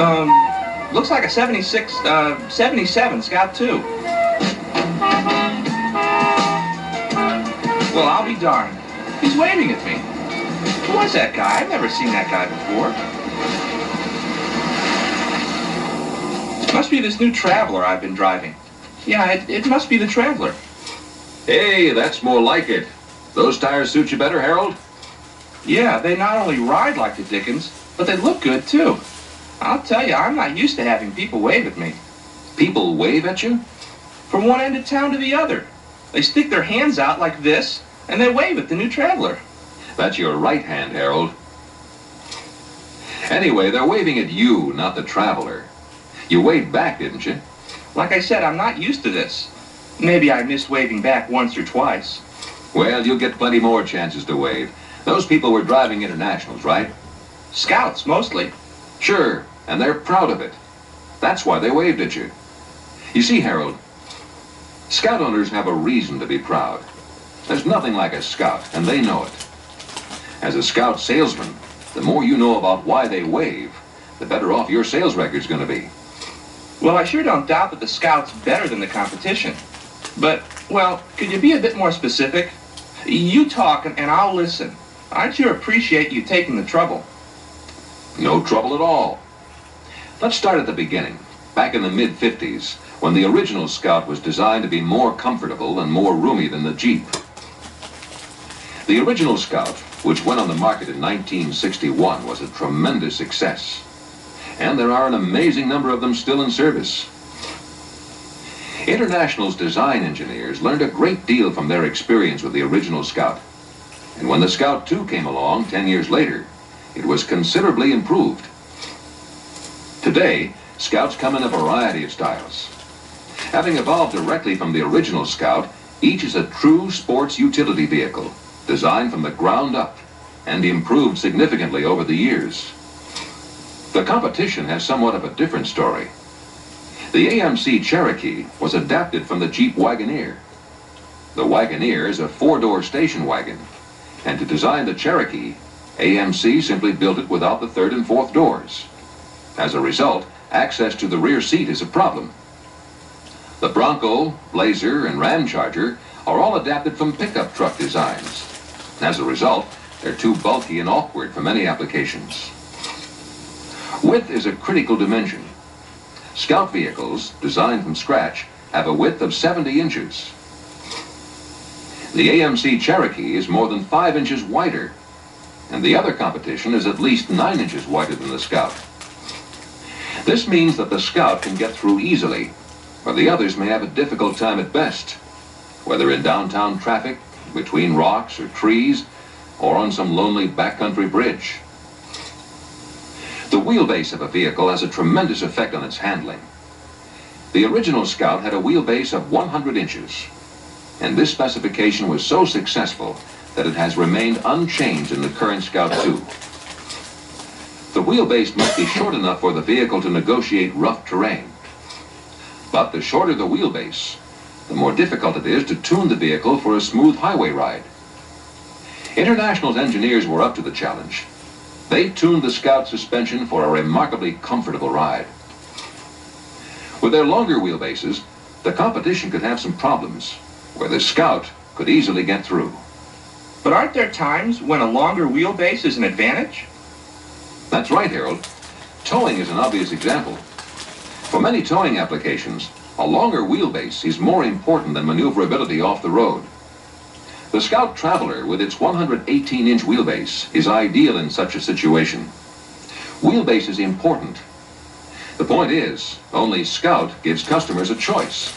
Looks like a 77 Scout 2. Well, I'll be darned. He's waving at me. Who was that guy? I've never seen that guy before. Must be this new Traveler I've been driving. Yeah, it must be the Traveler. Hey, that's more like it. Those tires suit you better, Harold? Yeah, they not only ride like the dickens, but they look good, too. I'll tell you, I'm not used to having people wave at me. People wave at you? From one end of town to the other. They stick their hands out like this, and they wave at the new Traveler. That's your right hand, Harold. Anyway, they're waving at you, not the Traveler. You waved back, didn't you? Like I said, I'm not used to this. Maybe I missed waving back once or twice. Well, you'll get plenty more chances to wave. Those people were driving internationals, right? Scouts, mostly. Sure, and they're proud of it. That's why they waved at you. You see, Harold, Scout owners have a reason to be proud. There's nothing like a Scout, and they know it. As a Scout salesman, the more you know about why they wave, the better off your sales record's going to be. Well, I sure don't doubt that the Scout's better than the competition. But, well, could you be a bit more specific? You talk and I'll listen. I'd sure appreciate you taking the trouble. No trouble at all. Let's start at the beginning, back in the mid-50s, when the original Scout was designed to be more comfortable and more roomy than the Jeep. The original Scout, which went on the market in 1961, was a tremendous success. And there are an amazing number of them still in service. International's design engineers learned a great deal from their experience with the original Scout. And when the Scout 2 came along 10 years later, it was considerably improved. Today, Scouts come in a variety of styles. Having evolved directly from the original Scout, each is a true sports utility vehicle, designed from the ground up and improved significantly over the years. The competition has somewhat of a different story. The AMC Cherokee was adapted from the Jeep Wagoneer. The Wagoneer is a four-door station wagon, and to design the Cherokee, AMC simply built it without the third and fourth doors. As a result, access to the rear seat is a problem. The Bronco, Blazer, and Ram Charger are all adapted from pickup truck designs. As a result, they're too bulky and awkward for many applications. Width is a critical dimension. Scout vehicles, designed from scratch, have a width of 70 inches. The AMC Cherokee is more than 5 inches wider, and the other competition is at least 9 inches wider than the Scout. This means that the Scout can get through easily, where the others may have a difficult time at best, whether in downtown traffic, between rocks or trees, or on some lonely backcountry bridge. The wheelbase of a vehicle has a tremendous effect on its handling. The original Scout had a wheelbase of 100 inches, and this specification was so successful that it has remained unchanged in the current Scout 2. The wheelbase must be short enough for the vehicle to negotiate rough terrain. But the shorter the wheelbase, the more difficult it is to tune the vehicle for a smooth highway ride. International's engineers were up to the challenge. They tuned the Scout suspension for a remarkably comfortable ride. With their longer wheelbases, the competition could have some problems, where the Scout could easily get through. But aren't there times when a longer wheelbase is an advantage? That's right, Harold. Towing is an obvious example. For many towing applications, a longer wheelbase is more important than maneuverability off the road. The Scout Traveler, with its 118-inch wheelbase, is ideal in such a situation. Wheelbase is important. The point is, only Scout gives customers a choice.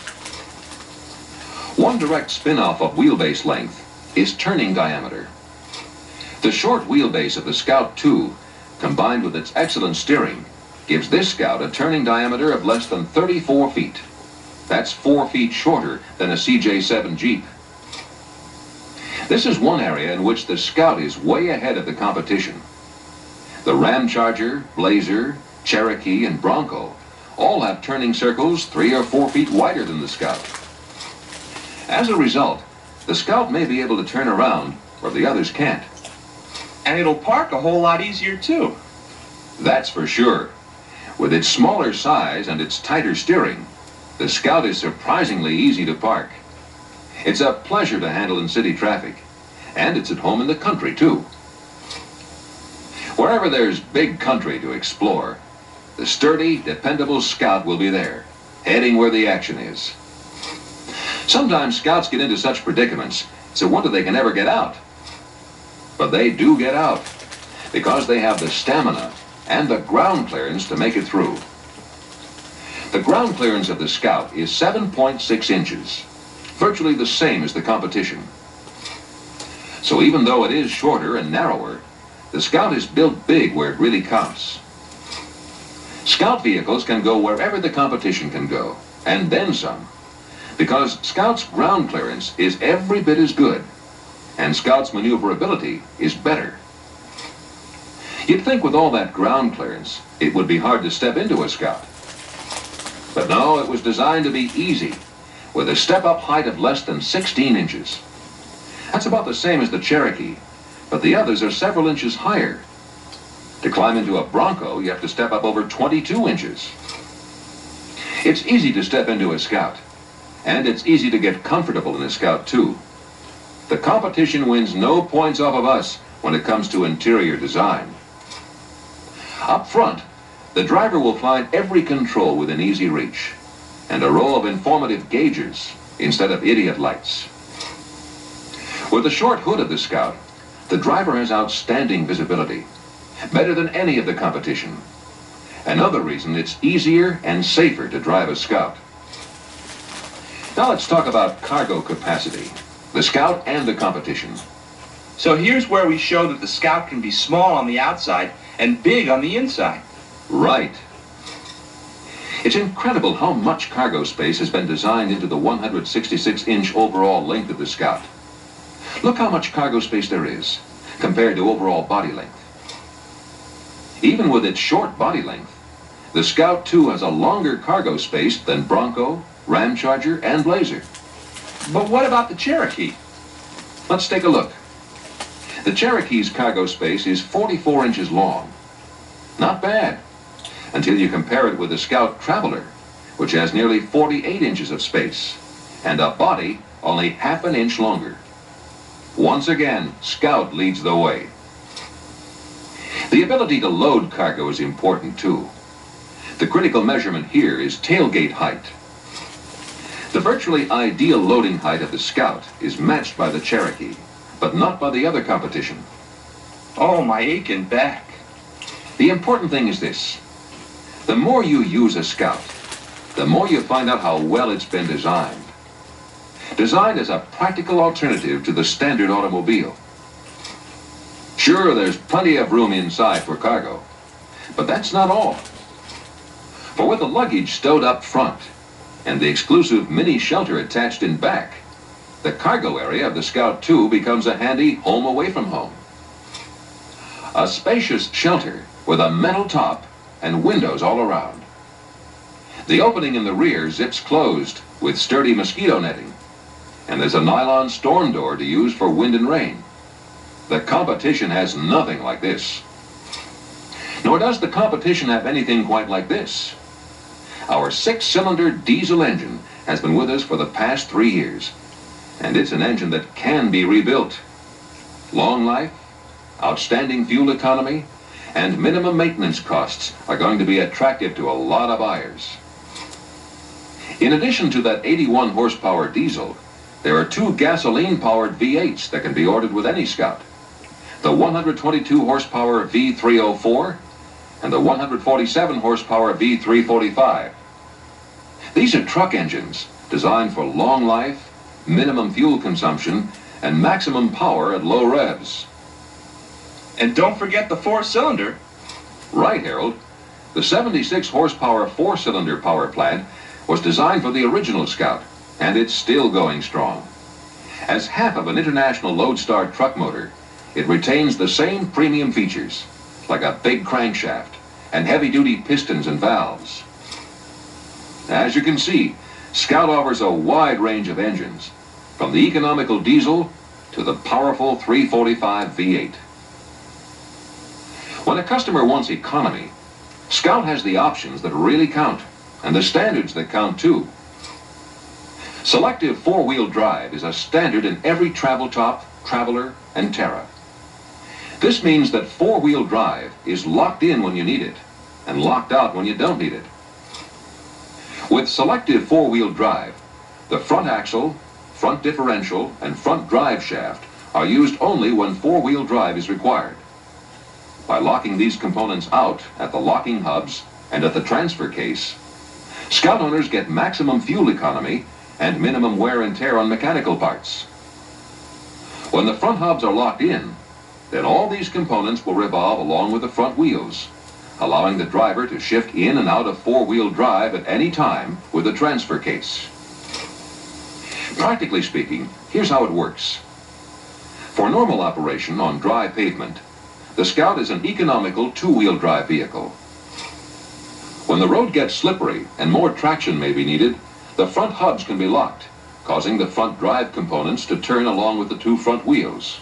One direct spin-off of wheelbase length is turning diameter. The short wheelbase of the Scout 2, combined with its excellent steering, gives this Scout a turning diameter of less than 34 feet. That's 4 feet shorter than a CJ7 Jeep. This is one area in which the Scout is way ahead of the competition. The Ram Charger, Blazer, Cherokee, and Bronco all have turning circles 3 or 4 feet wider than the Scout. As a result, the Scout may be able to turn around where the others can't. And it'll park a whole lot easier, too. That's for sure. With its smaller size and its tighter steering, the Scout is surprisingly easy to park. It's a pleasure to handle in city traffic, and it's at home in the country too. Wherever there's big country to explore, the sturdy, dependable Scout will be there, heading where the action is. Sometimes Scouts get into such predicaments, it's a wonder they can ever get out. But they do get out, because they have the stamina and the ground clearance to make it through. The ground clearance of the Scout is 7.6 inches, virtually the same as the competition. So even though it is shorter and narrower, the Scout is built big where it really counts. Scout vehicles can go wherever the competition can go, and then some, because Scout's ground clearance is every bit as good, and Scout's maneuverability is better. You'd think with all that ground clearance, it would be hard to step into a Scout. But no, it was designed to be easy, with a step-up height of less than 16 inches. That's about the same as the Cherokee, but the others are several inches higher. To climb into a Bronco, you have to step up over 22 inches. It's easy to step into a Scout, and it's easy to get comfortable in a Scout too. The competition wins no points off of us when it comes to interior design. Up front, the driver will find every control within easy reach, and a row of informative gauges instead of idiot lights. With the short hood of the Scout, the driver has outstanding visibility, better than any of the competition. Another reason it's easier and safer to drive a Scout. Now let's talk about cargo capacity, the Scout and the competition. So here's where we show that the Scout can be small on the outside and big on the inside. Right. It's incredible how much cargo space has been designed into the 166-inch overall length of the Scout. Look how much cargo space there is, compared to overall body length. Even with its short body length, the Scout 2 has a longer cargo space than Bronco, Ramcharger, and Blazer. But what about the Cherokee? Let's take a look. The Cherokee's cargo space is 44 inches long. Not bad, until you compare it with the Scout Traveler, which has nearly 48 inches of space, and a body only half an inch longer. Once again, Scout leads the way. The ability to load cargo is important too. The critical measurement here is tailgate height. The virtually ideal loading height of the Scout is matched by the Cherokee, but not by the other competition. Oh, my aching back. The important thing is this. The more you use a Scout, the more you find out how well it's been designed. Designed as a practical alternative to the standard automobile. Sure, there's plenty of room inside for cargo, but that's not all. For with the luggage stowed up front and the exclusive mini shelter attached in back, the cargo area of the Scout 2 becomes a handy home away from home. A spacious shelter with a metal top and windows all around. The opening in the rear zips closed with sturdy mosquito netting, and there's a nylon storm door to use for wind and rain. The competition has nothing like this. Nor does the competition have anything quite like this. Our 6-cylinder diesel engine has been with us for the past 3 years, and it's an engine that can be rebuilt. Long life, outstanding fuel economy, and minimum maintenance costs are going to be attractive to a lot of buyers. In addition to that 81 horsepower diesel, there are 2 gasoline-powered V8s that can be ordered with any Scout. The 122 horsepower V304 and the 147 horsepower V345. These are truck engines designed for long life, minimum fuel consumption, and maximum power at low revs. And don't forget the 4-cylinder. Right, Harold. The 76 horsepower 4-cylinder power plant was designed for the original Scout, and it's still going strong. As half of an international Lodestar truck motor, it retains the same premium features, like a big crankshaft and heavy-duty pistons and valves. As you can see, Scout offers a wide range of engines, from the economical diesel to the powerful 345 V8. When a customer wants economy, Scout has the options that really count, and the standards that count too. Selective four-wheel drive is a standard in every Travel Top, Traveler, and Terra. This means that four-wheel drive is locked in when you need it, and locked out when you don't need it. With selective four-wheel drive, the front axle, front differential, and front drive shaft are used only when four-wheel drive is required. By locking these components out at the locking hubs and at the transfer case, Scout owners get maximum fuel economy and minimum wear and tear on mechanical parts. When the front hubs are locked in, then all these components will revolve along with the front wheels, allowing the driver to shift in and out of four-wheel drive at any time with the transfer case. Practically speaking, here's how it works. For normal operation on dry pavement, the Scout is an economical two-wheel drive vehicle. When the road gets slippery and more traction may be needed, the front hubs can be locked, causing the front drive components to turn along with the two front wheels.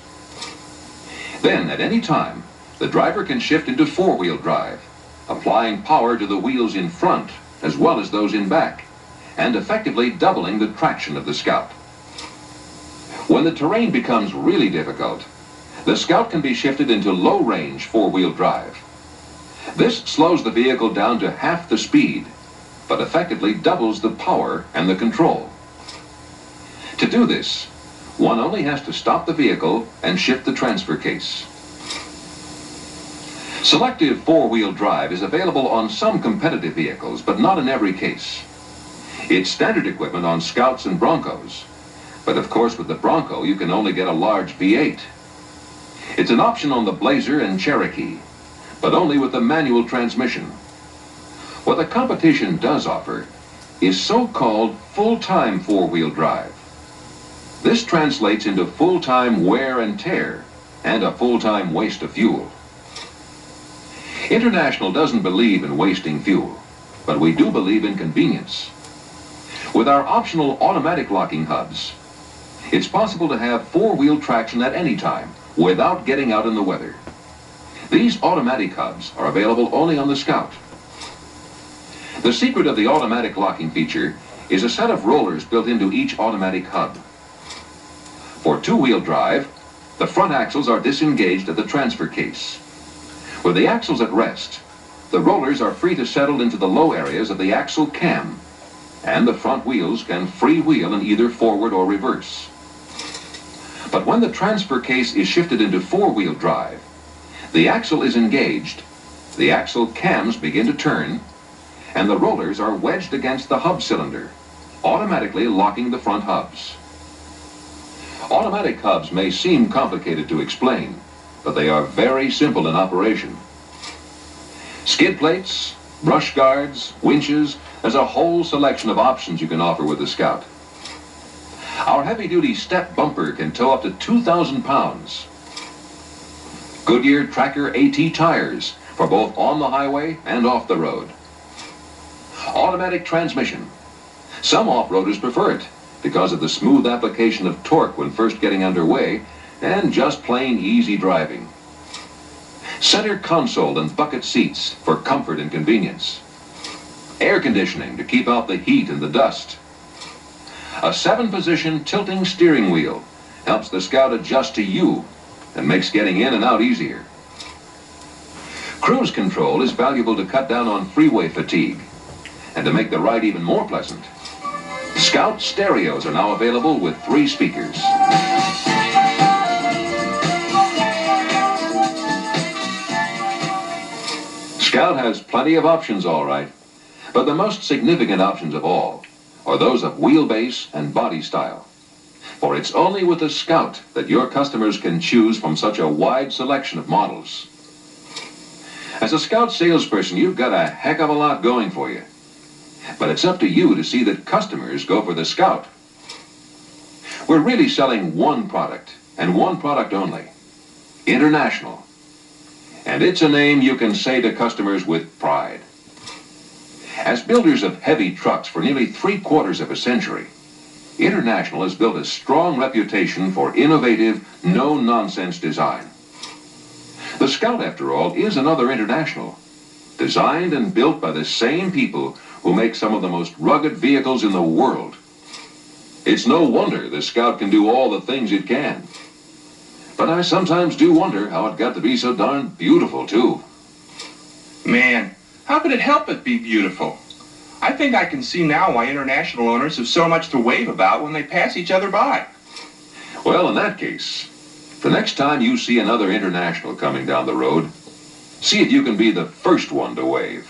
Then, at any time, the driver can shift into four-wheel drive, applying power to the wheels in front as well as those in back, and effectively doubling the traction of the Scout. When the terrain becomes really difficult, the Scout can be shifted into low-range four-wheel drive. This slows the vehicle down to half the speed, but effectively doubles the power and the control. To do this, one only has to stop the vehicle and shift the transfer case. Selective four-wheel drive is available on some competitive vehicles, but not in every case. It's standard equipment on Scouts and Broncos, but of course with the Bronco you can only get a large V8. It's an option on the Blazer and Cherokee, but only with the manual transmission. What the competition does offer is so-called full-time four-wheel drive. This translates into full-time wear and tear and a full-time waste of fuel. International doesn't believe in wasting fuel, but we do believe in convenience. With our optional automatic locking hubs, it's possible to have four-wheel traction at any time without getting out in the weather. These automatic hubs are available only on the Scout. The secret of the automatic locking feature is a set of rollers built into each automatic hub. For two-wheel drive, the front axles are disengaged at the transfer case. With the axles at rest, the rollers are free to settle into the low areas of the axle cam, and the front wheels can freewheel in either forward or reverse. But when the transfer case is shifted into four-wheel drive, the axle is engaged, the axle cams begin to turn, and the rollers are wedged against the hub cylinder, automatically locking the front hubs. Automatic hubs may seem complicated to explain, but they are very simple in operation. Skid plates, brush guards, winches, there's a whole selection of options you can offer with the Scout. Our heavy-duty step bumper can tow up to 2,000 pounds. Goodyear Tracker AT tires for both on the highway and off the road. Automatic transmission. Some off-roaders prefer it because of the smooth application of torque when first getting underway and just plain easy driving. Center console and bucket seats for comfort and convenience. Air conditioning to keep out the heat and the dust. A 7-position tilting steering wheel helps the Scout adjust to you and makes getting in and out easier. Cruise control is valuable to cut down on freeway fatigue and to make the ride even more pleasant. Scout stereos are now available with 3 speakers. Scout has plenty of options, all right, but the most significant options of all are those of wheelbase and body style. For it's only with the Scout that your customers can choose from such a wide selection of models. As a Scout salesperson, you've got a heck of a lot going for you. But it's up to you to see that customers go for the Scout. We're really selling one product, and one product only. International. And it's a name you can say to customers with pride. As builders of heavy trucks for nearly 3/4 of a century, International has built a strong reputation for innovative, no-nonsense design. The Scout, after all, is another International. designed and built by the same people who make some of the most rugged vehicles in the world. It's no wonder the Scout can do all the things it can. But I sometimes do wonder how it got to be so darn beautiful, too. Man, how could it help but be beautiful? I think I can see now why international owners have so much to wave about when they pass each other by. Well, in that case, the next time you see another international coming down the road, see if you can be the first one to wave.